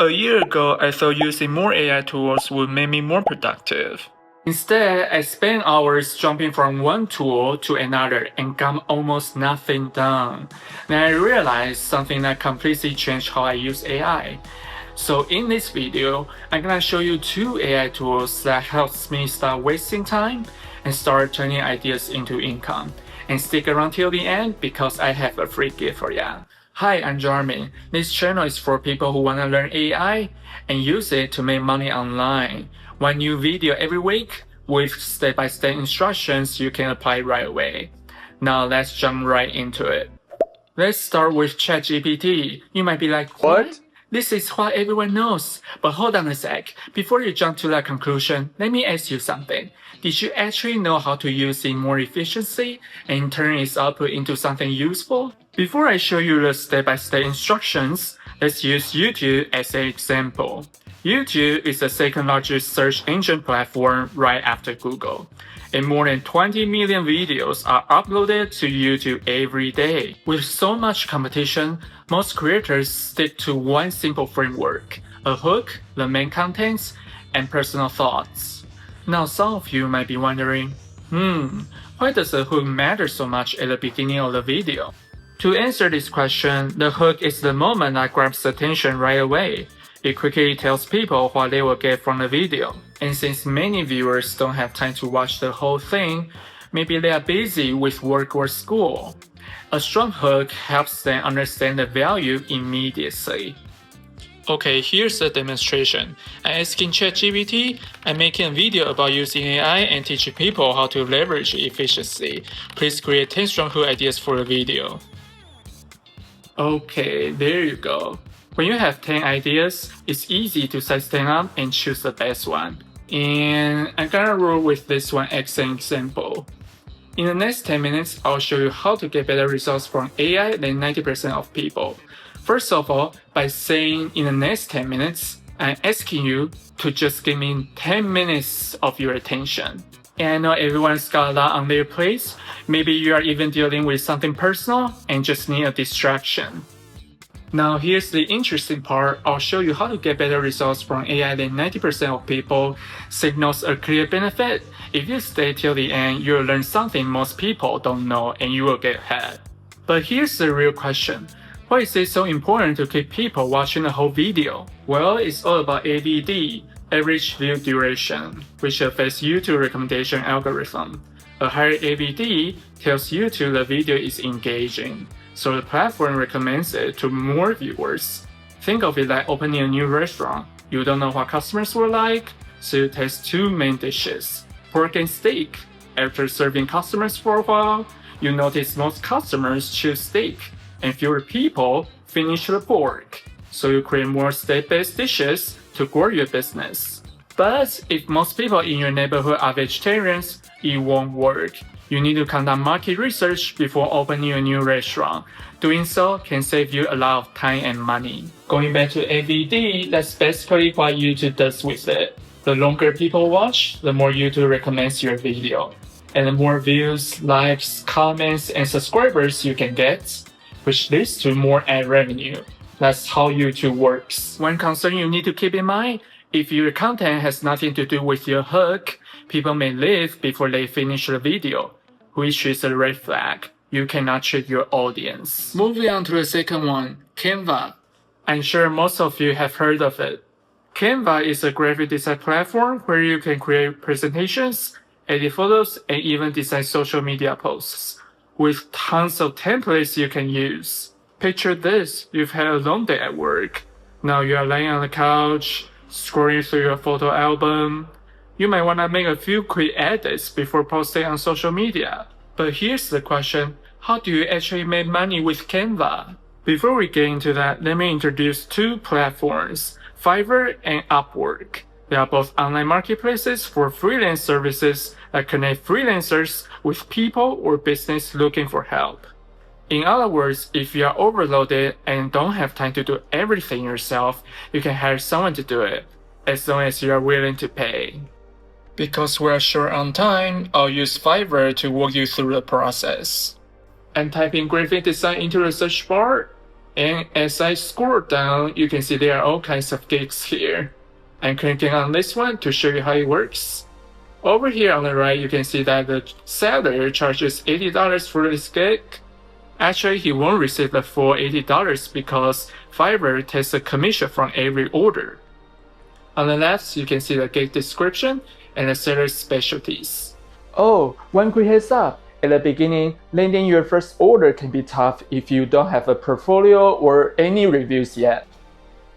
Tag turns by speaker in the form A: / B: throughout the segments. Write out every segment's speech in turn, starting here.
A: A year ago, I thought using more AI tools would make me more productive. Instead, I spent hours jumping from one tool to another and got almost nothing done. Then I realized something that completely changed how I use AI. So in this video, I'm gonna show you 2 AI tools that helps me stop wasting time and start turning ideas into income. And stick around till the end because I have a free gift for ya. Hi, I'm Jiaming. This channel is for people who wanna learn AI and use it to make money online. One new video every week with step-by-step instructions you can apply right away. Now let's jump right into it. Let's start with ChatGPT. You might be like, what? This is what everyone knows. But hold on a sec. Before you jump to that conclusion, let me ask you something. Did you actually know how to use it more efficiently and turn its output into something useful? Before I show you the step-by-step instructions, let's use YouTube as an example. YouTube is the second largest search engine platform right after Google, and more than 20 million videos are uploaded to YouTube every day. With so much competition, most creators stick to one simple framework: a hook, the main contents, and personal thoughts. Now some of you might be wondering, why does the hook matter so much at the beginning of the video? To answer this question, the hook is the moment that grabs attention right away. It quickly tells people what they will get from the video. And since many viewers don't have time to watch the whole thing, maybe they are busy with work or school, a strong hook helps them understand the value immediately. Okay, here's the demonstration. I'm asking ChatGPT, I'm making a video about using AI and teaching people how to leverage it efficiently. Please create 10 strong hook ideas for the video. Okay, there you go. When you have 10 ideas, it's easy to size them up and choose the best one. And I'm gonna roll with this one as an example. In the next 10 minutes, I'll show you how to get better results from AI than 90% of people. First of all, by saying in the next 10 minutes, I'm asking you to just give me 10 minutes of your attention. And I know everyone's got a lot on their plate. Maybe you are even dealing with something personal and just need a distraction. Now here's the interesting part. I'll show you how to get better results from AI than 90% of people. Signals a clear benefit. If you stay till the end, you'll learn something most people don't know and you will get ahead. But here's the real question. Why is it so important to keep people watching the whole video? Well, it's all about AVD, average view duration, which affects YouTube recommendation algorithm. A higher AVD tells YouTube the video is engaging, so the platform recommends it to more viewers. Think of it like opening a new restaurant. You don't know what customers will like, so you taste 2 main dishes, pork and steak. After serving customers for a while, you notice most customers choose steak, and fewer people finish the pork. So you create more steak-based dishes to grow your business. But if most people in your neighborhood are vegetarians, it won't work. You need to conduct market research before opening a new restaurant. Doing so can save you a lot of time and money. Going back to AVD, that's basically what YouTube does with it. The longer people watch, the more YouTube recommends your video. And the more views, likes, comments, and subscribers you can get, which leads to more ad revenue. That's how YouTube works. One concern you need to keep in mind, if your content has nothing to do with your hook, people may leave before they finish the video, which is a red flag. You cannot trick your audience. Moving on to the second one, Canva. I'm sure most of you have heard of it. Canva is a graphic design platform where you can create presentations, edit photos, and even design social media posts, with tons of templates you can use. Picture this, you've had a long day at work. Now you are lying on the couch, scrolling through your photo album. You might want to make a few quick edits before posting on social media. But here's the question, how do you actually make money with Canva? Before we get into that, let me introduce 2 platforms, Fiverr and Upwork. They are both online marketplaces for freelance services that connect freelancers with people or business looking for help. In other words, if you are overloaded and don't have time to do everything yourself, you can hire someone to do it, as long as you are willing to pay. Because we are short on time, I'll use Fiverr to walk you through the process. And type in graphic design into the search bar, And as I scroll down, you can see there are all kinds of gigs here. I'm clicking on this one to show you how it works. Over here on the right, you can see that the seller charges $80 for this gig. Actually, he won't receive the full $80 because Fiverr takes a commission from every order. On the left, you can see the gig description and the seller's specialties. Oh, one quick heads up. At the beginning, landing your first order can be tough if you don't have a portfolio or any reviews yet.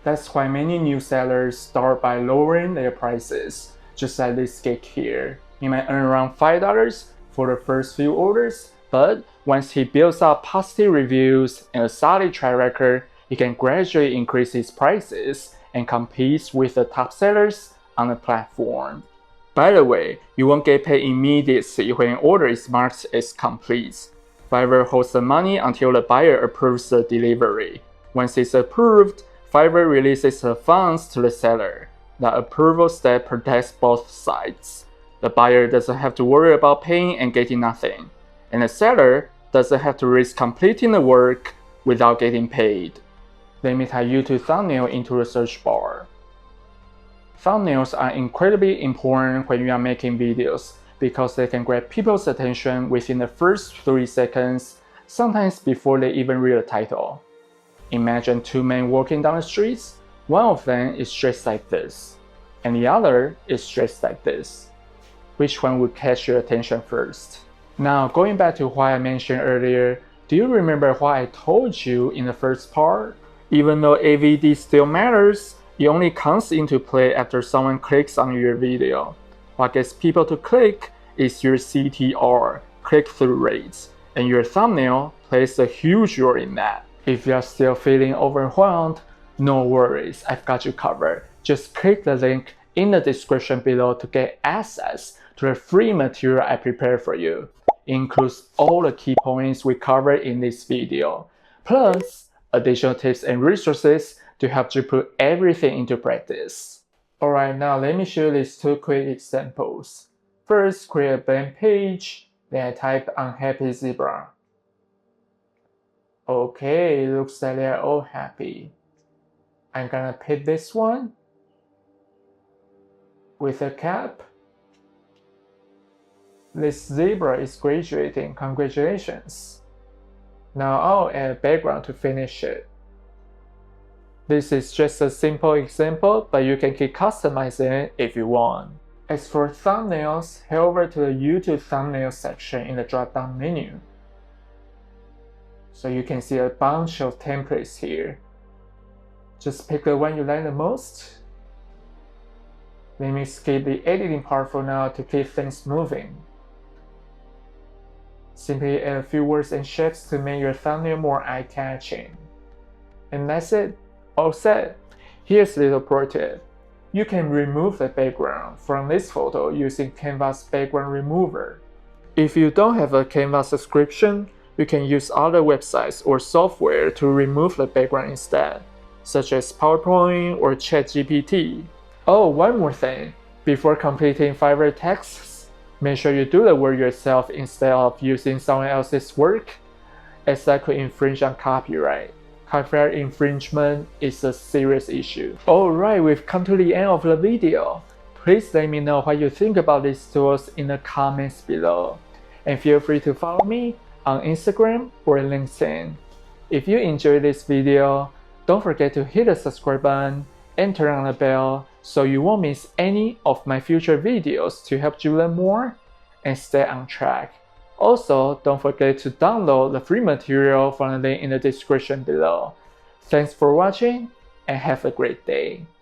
A: That's why many new sellers start by lowering their prices, just like this gig here. You might earn around $5 for the first few orders, but once he builds up positive reviews and a solid track record, he can gradually increase his prices and compete with the top sellers on the platform. By the way, you won't get paid immediately when an order is marked as complete. Fiverr holds the money until the buyer approves the delivery. Once it's approved, Fiverr releases the funds to the seller. The approval step protects both sides. The buyer doesn't have to worry about paying and getting nothing, and the seller doesn't have to risk completing the work without getting paid. Let me type YouTube thumbnail into the search bar. Thumbnails are incredibly important when you are making videos because they can grab people's attention within the first 3 seconds, sometimes before they even read the title. Imagine 2 men walking down the streets. One of them is dressed like this, and the other is dressed like this. Which one would catch your attention first? Now, going back to what I mentioned earlier, do you remember what I told you in the first part? Even though AVD still matters, it only comes into play after someone clicks on your video. What gets people to click is your CTR, click-through rates, and your thumbnail plays a huge role in that. If you're still feeling overwhelmed, no worries, I've got you covered. Just click the link in the description below to get access to the free material I prepared for you. It includes all the key points we covered in this video, plus additional tips and resources to help you put everything into practice. Alright, now let me show you these 2 quick examples. First, create a blank page, then I type unhappy zebra. Okay, looks like they're all happy. I'm gonna pick this one with a cap. This zebra is graduating, congratulations. Now I'll add a background to finish it. This is just a simple example, but you can keep customizing it if you want. As for thumbnails, head over to the YouTube thumbnail section in the drop-down menu. So you can see a bunch of templates here. Just pick the one you like the most. Let me skip the editing part for now to keep things moving. Simply add a few words and shapes to make your thumbnail more eye-catching. And that's it, all set. Here's a little pro tip. You can remove the background from this photo using Canva's background remover. If you don't have a Canva subscription, you can use other websites or software to remove the background instead, such as PowerPoint or ChatGPT. Oh, one more thing. Before completing Fiverr tasks, make sure you do the work yourself instead of using someone else's work, as that could infringe on copyright. Copyright infringement is a serious issue. Alright, we've come to the end of the video. Please let me know what you think about these tools in the comments below. And feel free to follow me on Instagram or LinkedIn. If you enjoyed this video, don't forget to hit the subscribe button and turn on the bell so you won't miss any of my future videos to help you learn more and stay on track. Also, don't forget to download the free material from the link in the description below. Thanks for watching and have a great day.